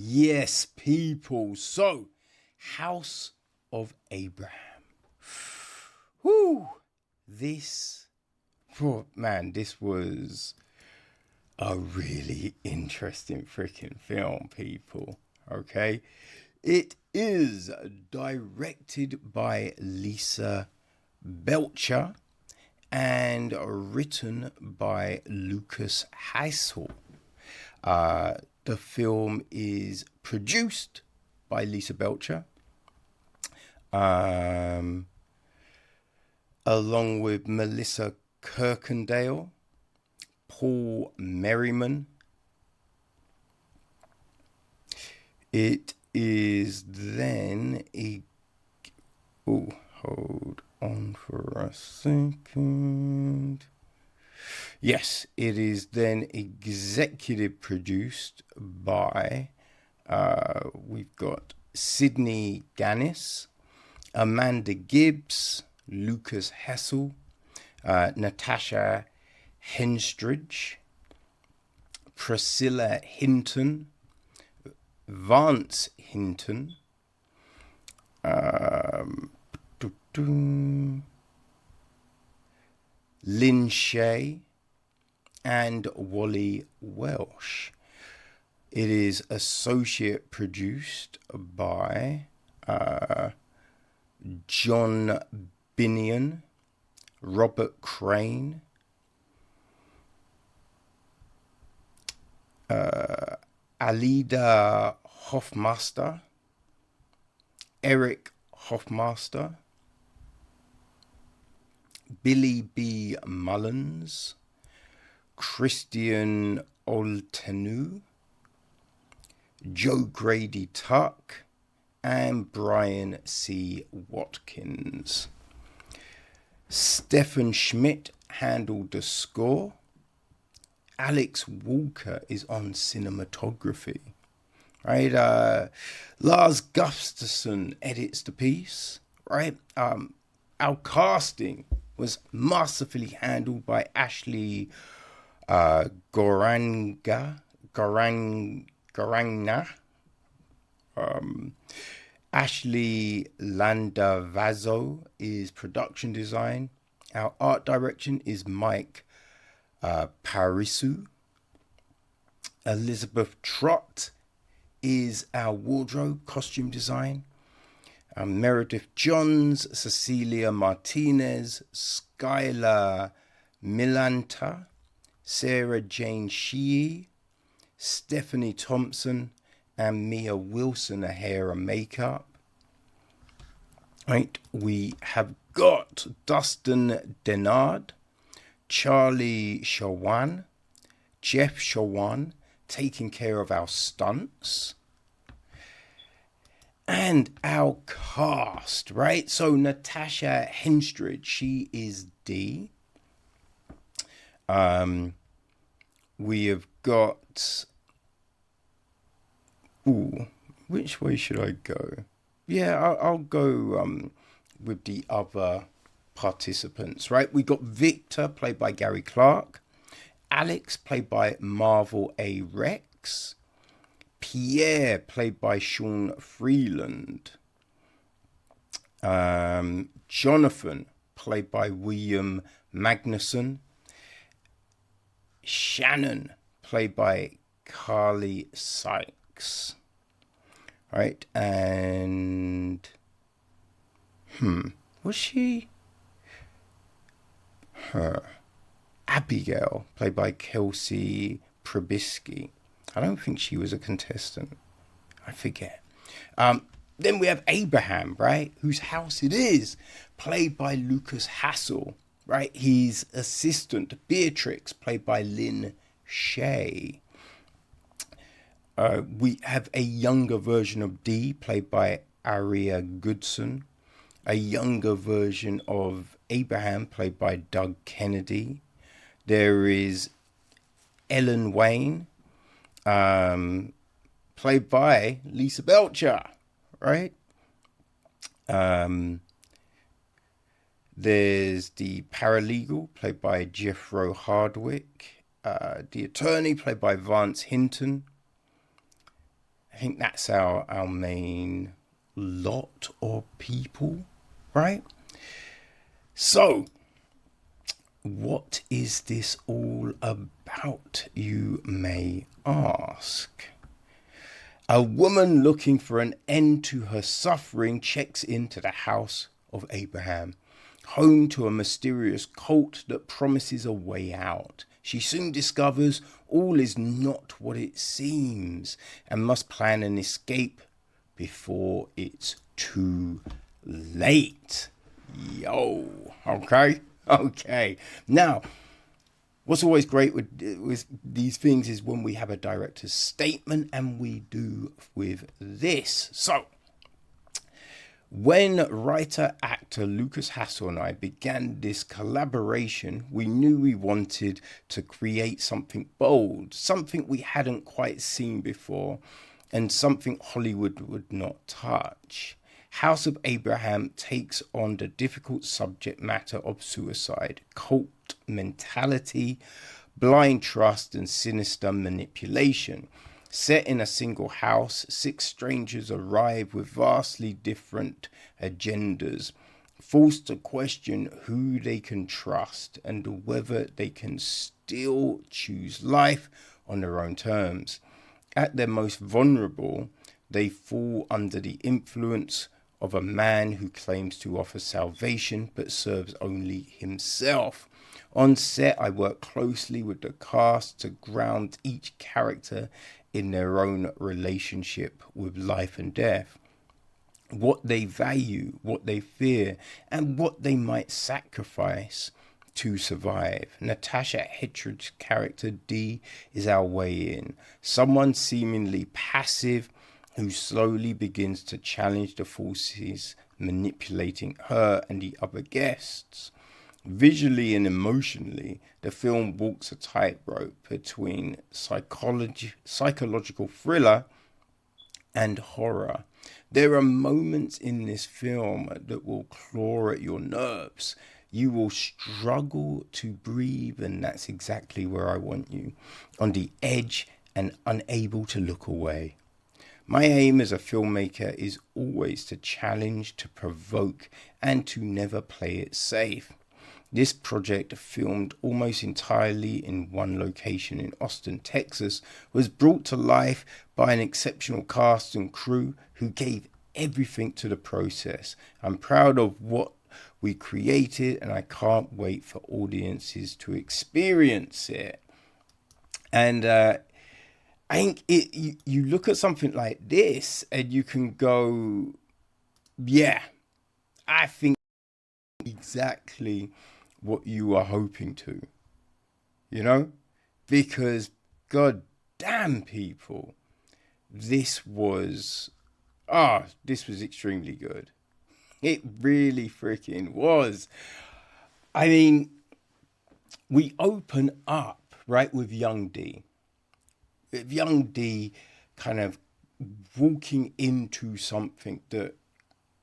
Yes, people. So, House of Abraham. Whoo! This was a really interesting freaking film, people. Okay? It is directed by Lisa Belcher and written by Lukas Hassel. The film is produced by Lisa Belcher, along with Melissa Kirkendale, Paul Merriman. It is then hold on for a second. Yes, it is then executive produced by, we've got Sydney Gannis, Amanda Gibbs, Lukas Hassel, Natasha Henstridge, Priscilla Hinton, Vance Hinton, Lin Shaye, and Wally Welsh. It is associate produced by John Binion, Robert Crane, Alida Hofmaster, Eric Hofmaster, Billy B. Mullins, Christian Oltenu, Joe Grady Tuck, and Brian C. Watkins. Stephen Schmidt handled the score. Alex Walker is on cinematography. Right? Lars Gustafsson edits the piece. Right? Our casting was masterfully handled by Ashley Gorangna. Ashley Landavazo is production design. Our art direction is Mike Parisu. Elizabeth Trott is our wardrobe costume design. Meredith Johns, Cecilia Martinez, Skylar Milanta, Sarah Jane Shee, Stephanie Thompson, and Mia Wilson are hair and makeup. Right, we have got Dustin Denard, Charlie Shawan, Jeff Shawan taking care of our stunts. And our cast, right? So Natasha Henstridge, she is D. We have got... which way should I go? Yeah, I'll go with the other participants, right? We got Victor, played by Gary Clarke. Alex, played by Marval A. Rex. Pierre, played by Sean Freeland. Jonathan, played by William Magnuson. Shannon, played by Khali Sykes. Right, and was she? Abigail, played by Kelsey Pribilski. I don't think she was a contestant. I forget. Then we have Abraham, right? Whose house it is, played by Lukas Hassel, right? His assistant, Beatrix, played by Lin Shaye. We have a younger version of D, played by Aria Goodson. A younger version of Abraham, played by Doug Kennedy. There is Ellen Wayne, played by Lisa Belcher, right? There's the paralegal, played by Jeffro Hardwick. The attorney, played by Vance Hinton. I think that's our main lot or people, right? So, what is this all about, you may ask? A woman looking for an end to her suffering checks into the house of Abraham, home to a mysterious cult that promises a way out. She soon discovers all is not what it seems and must plan an escape before it's too late. Yo, okay. Now, what's always great with these things is when we have a director's statement, and we do with this. So, when writer-actor Lukas Hassel and I began this collaboration, we knew we wanted to create something bold, something we hadn't quite seen before, and something Hollywood would not touch. House of Abraham takes on the difficult subject matter of suicide, cult mentality, blind trust, and sinister manipulation. Set in a single house, 6 strangers arrive with vastly different agendas, forced to question who they can trust and whether they can still choose life on their own terms. At their most vulnerable, they fall under the influence of a man who claims to offer salvation but serves only himself. On set, I work closely with the cast to ground each character in their own relationship with life and death, what they value, what they fear, and what they might sacrifice to survive. Natasha Henstridge's character Dee is our way in, someone seemingly passive who slowly begins to challenge the forces manipulating her and the other guests. Visually and emotionally, the film walks a tightrope between psychological thriller and horror. There are moments in this film that will claw at your nerves. You will struggle to breathe, and that's exactly where I want you, on the edge and unable to look away. My aim as a filmmaker is always to challenge, to provoke, and to never play it safe. This project, filmed almost entirely in one location in Austin, Texas, was brought to life by an exceptional cast and crew who gave everything to the process. I'm proud of what we created, and I can't wait for audiences to experience it. And I think you look at something like this and you can go, yeah, I think exactly what you are hoping to, because god damn, people, this was extremely good. It really freaking was. I mean, we open up right with young D kind of walking into something that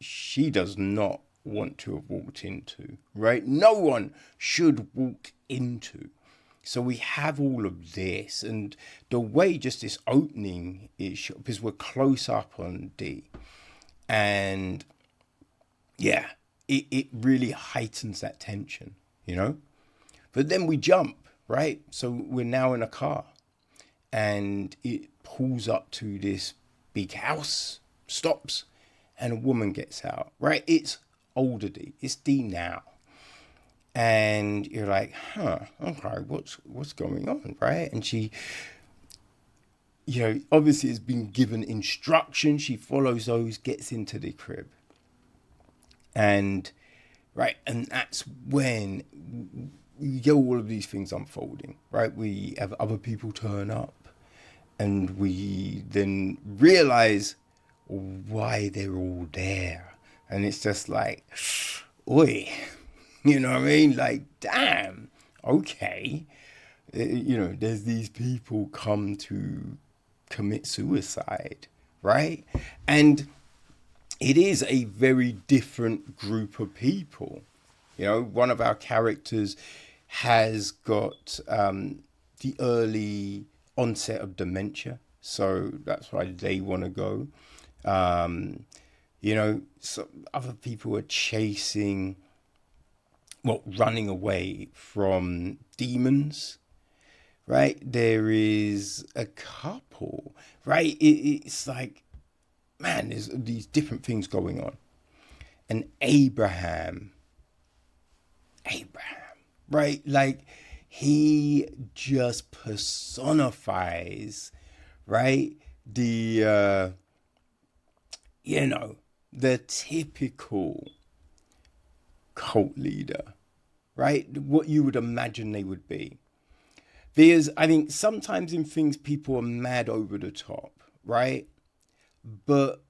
she does not want to have walked into, right? No one should walk into. So we have all of this, and the way just this opening is, because we're close up on D, and yeah, it really heightens that tension, But then we jump, right? So we're now in a car, and it pulls up to this big house, stops, and a woman gets out, right? It's older D. It's D now. And you're like, okay, what's going on, right? And she, obviously has been given instructions. She follows those, gets into the crib. And, right, and that's when you get all of these things unfolding, right? We have other people turn up, and we then realize why they're all there. And it's just like, oi, you know what I mean? Like, damn, okay. There's these people come to commit suicide, right? And it is a very different group of people. One of our characters has got the early onset of dementia. So that's why they want to go. Some other people are chasing, running away from demons, right? There is a couple, right? It's like, man, there's these different things going on. And Abraham, right? Like, he just personifies, right? The, the typical cult leader, right? What you would imagine they would be. Because I think sometimes in things people are mad over the top, right? But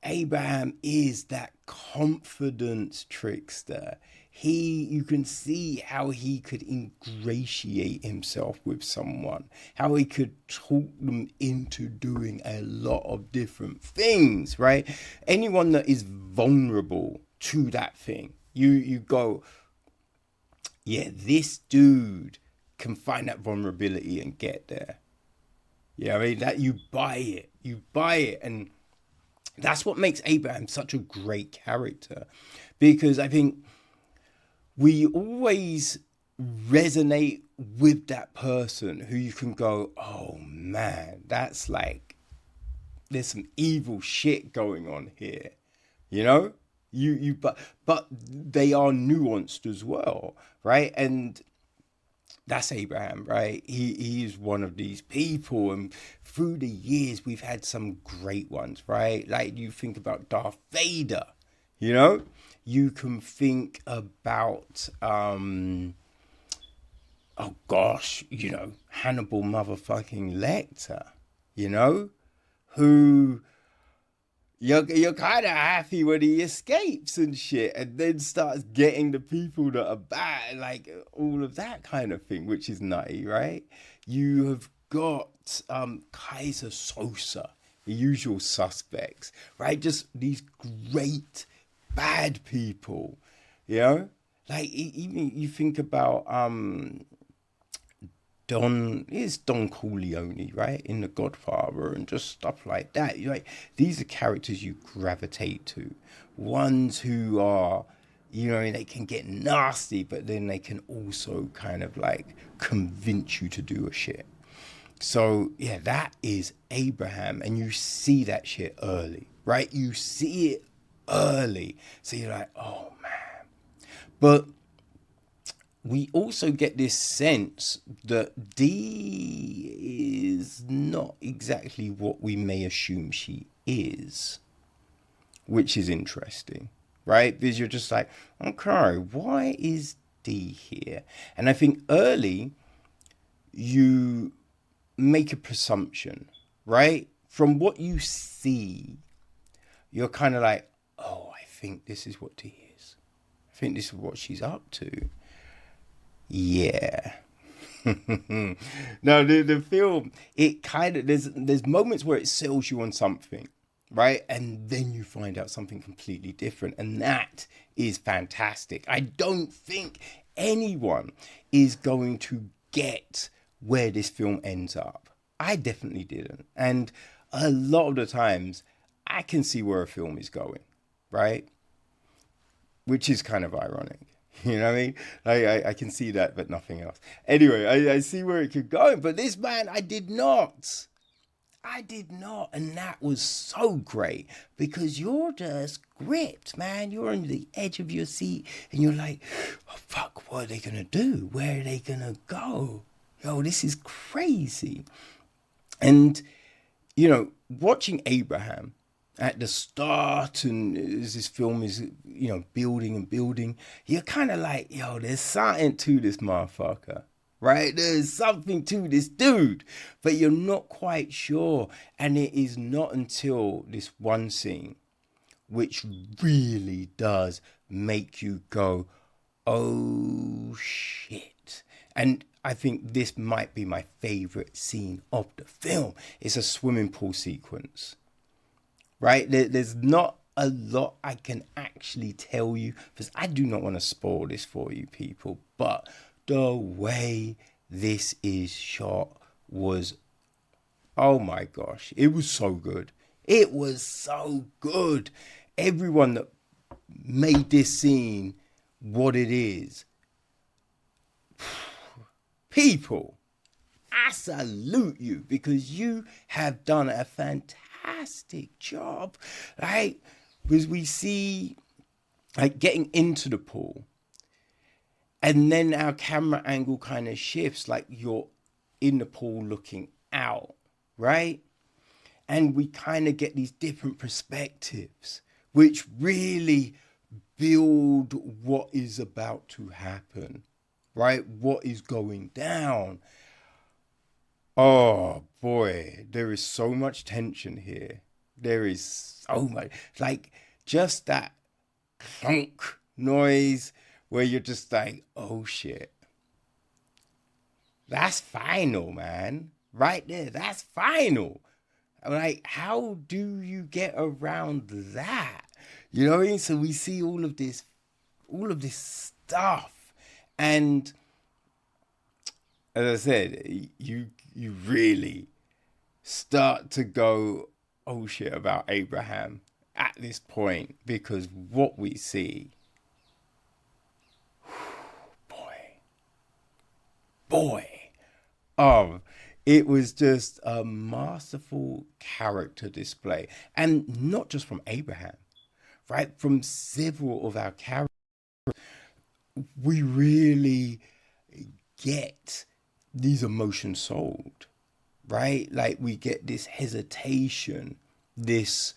Abraham is that confidence trickster. You can see how he could ingratiate himself with someone, how he could talk them into doing a lot of different things, right? Anyone that is vulnerable to that thing, you go, yeah, this dude can find that vulnerability and get there. Yeah, I mean, that you buy it. And that's what makes Abraham such a great character, because I think we always resonate with that person who you can go, oh man, that's like, there's some evil shit going on here, but they are nuanced as well, right? And that's Abraham, right? He is one of these people, and through the years we've had some great ones, right? Like, you think about Darth Vader, you can think about Hannibal motherfucking Lecter, who you're kind of happy when he escapes and shit, and then starts getting the people that are bad, like all of that kind of thing, which is nutty, right? You have got Kaiser Sosa, the usual suspects, right? Just these great bad people, like even you think about Don Corleone, right, in The Godfather, and just stuff like that. These are characters you gravitate to, ones who are, they can get nasty, but then they can also kind of like convince you to do a shit. So yeah, that is Abraham, and you see that shit early, right? You see it early, so you're like, oh man. But we also get this sense that Dee is not exactly what we may assume she is, which is interesting, right? Because you're just like, okay, why is Dee here? And I think early you make a presumption, right? From what you see, you're kind of like, oh, I think this is what Dee is. I think this is what she's up to. Yeah. Now the film, it kind of, there's moments where it sells you on something, right? And then you find out something completely different, and that is fantastic. I don't think anyone is going to get where this film ends up. I definitely didn't. And a lot of the times I can see where a film is going, right? Which is kind of ironic. You know what I mean? I can see that, but nothing else. Anyway, I see where it could go. But this, man, I did not. And that was so great, because you're just gripped, man. You're on the edge of your seat, and you're like, oh, fuck, what are they going to do? Where are they going to go? Yo, this is crazy. And, watching Abraham at the start, and as this film is, building and building, you're kind of like, yo, there's something to this motherfucker, right? There's something to this dude, but you're not quite sure. And it is not until this one scene, which really does make you go, oh shit. And I think this might be my favorite scene of the film. It's a swimming pool sequence. Right? There's not a lot I can actually tell you, because I do not want to spoil this for you people, but the way this is shot was Oh my gosh, it was so good. It was so good. Everyone that made this scene what it is, people, I salute you because you have done a fantastic job. Right? Because we see like getting into the pool, and then our camera angle kind of shifts, like you're in the pool looking out, right? And we kind of get these different perspectives, which really build what is about to happen, right? What is going down. Oh boy, there is so much tension here. There is so much, like just that clunk noise where you're just like, oh shit. That's final, man. Right there, that's final. Like, how do you get around that? You know what I mean? So we see all of this stuff, and as I said, you really start to go, oh shit, about Abraham at this point, because what we see, boy, oh, it was just a masterful character display, and not just from Abraham, right? From several of our characters, we really get these emotions sold, right? Like we get this hesitation, this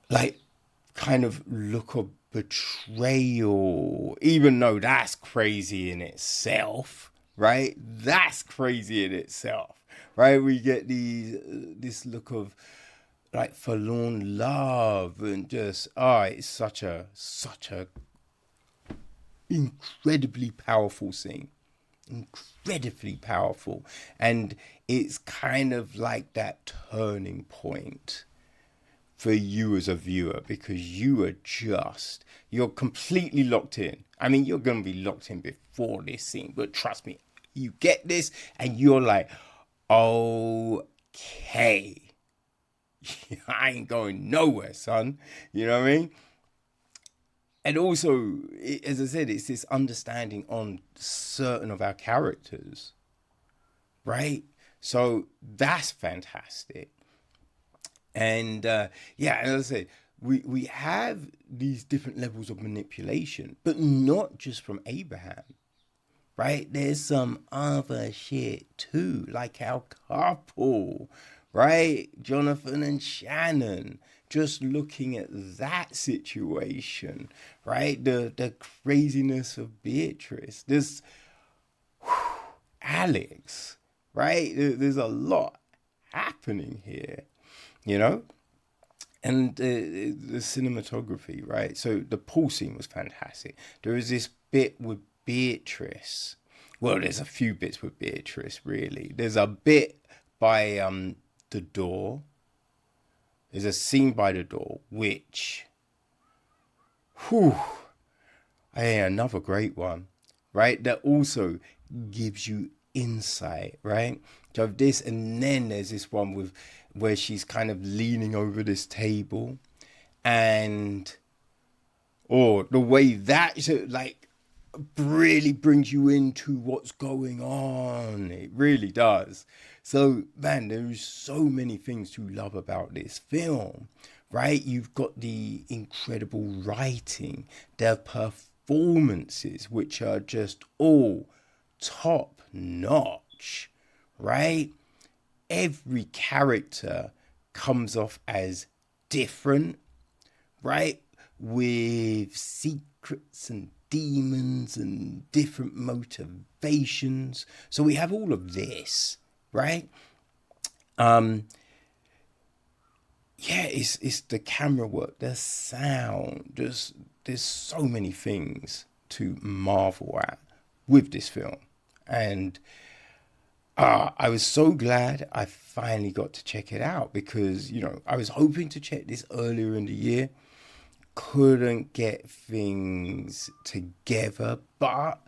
like kind of look of betrayal, even though that's crazy in itself, right? That's crazy in itself, right? We get this look of like forlorn love, and just it's such a incredibly powerful scene, incredibly powerful, and it's kind of like that turning point for you as a viewer, because you're completely locked in. I mean, you're gonna be locked in before this scene, but trust me, you get this and you're like, okay, I ain't going nowhere, son. You know what I mean? And also, as I said, it's this understanding on certain of our characters, right? So that's fantastic. And as I said, we have these different levels of manipulation, but not just from Abraham, right? There's some other shit too, like our couple, right? Jonathan and Shannon. Just looking at that situation, right? The craziness of Beatrice. There's Alex, right? There's a lot happening here, you know? And the cinematography, right? So the pool scene was fantastic. There is this bit with Beatrice. Well, there's a few bits with Beatrice, really. There's a bit by the door. There's a scene by the door, which, whew, another great one, right? That also gives you insight, right? So this, and then there's this one with where she's kind of leaning over this table, and the way that like really brings you into what's going on. It really does. So man, there's so many things to love about this film, right? You've got the incredible writing, the performances, which are just all top notch, right? Every character comes off as different, right? With secrets and demons and different motivations. So we have all of this, right? It's the camera work, the sound, there's so many things to marvel at with this film. And I was so glad I finally got to check it out, because, I was hoping to check this earlier in the year, couldn't get things together, but,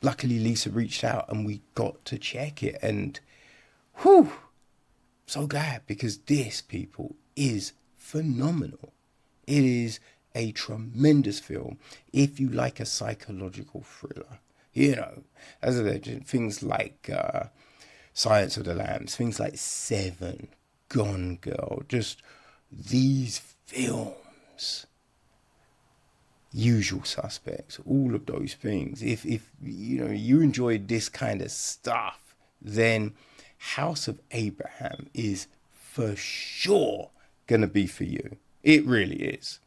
luckily Lisa reached out and we got to check it, and whew, so glad, because this, people, is phenomenal. It is a tremendous film if you like a psychological thriller. You know, as I mentioned, things like Silence of the Lambs, things like Seven, Gone Girl, just these films, Usual Suspects, all of those things. If you know you enjoy this kind of stuff, then House of Abraham is for sure gonna be for you. It really is.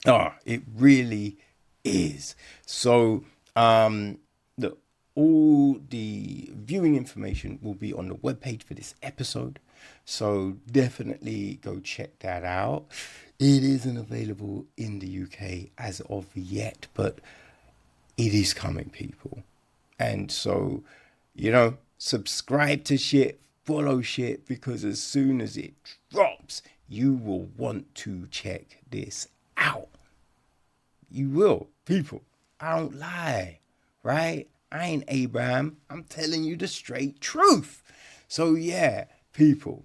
It really is. So, look, all the viewing information will be on the webpage for this episode. So definitely go check that out. It isn't available in the UK as of yet, but it is coming, people. And so, you know, subscribe to shit, follow shit, because as soon as it drops, you will want to check this out. You will, people. I don't lie, right? I ain't Abraham. I'm telling you the straight truth. So yeah, people,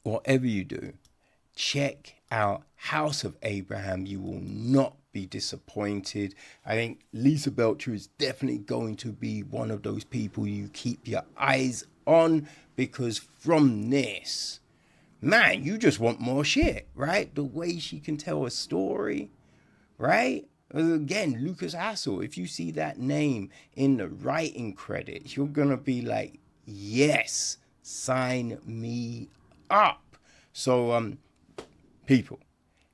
whatever you do, check out House of Abraham. You will not be disappointed. I think Lisa Belcher is definitely going to be one of those people you keep your eyes on, because from this, man, you just want more shit, right? The way she can tell a story, right? Again, Lukas Hassel, if you see that name in the writing credits, you're going to be like, yes, sign me up. So, people,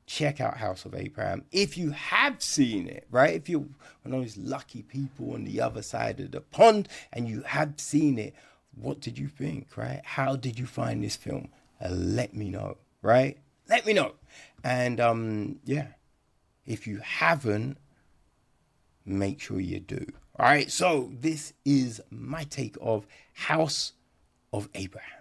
check out House of Abraham. If you have seen it, right? If you're one of those lucky people on the other side of the pond and you have seen it, what did you think, right? How did you find this film? Let me know, right? Let me know. And, yeah. If you haven't, make sure you do. All right, so this is my take of House of Abraham.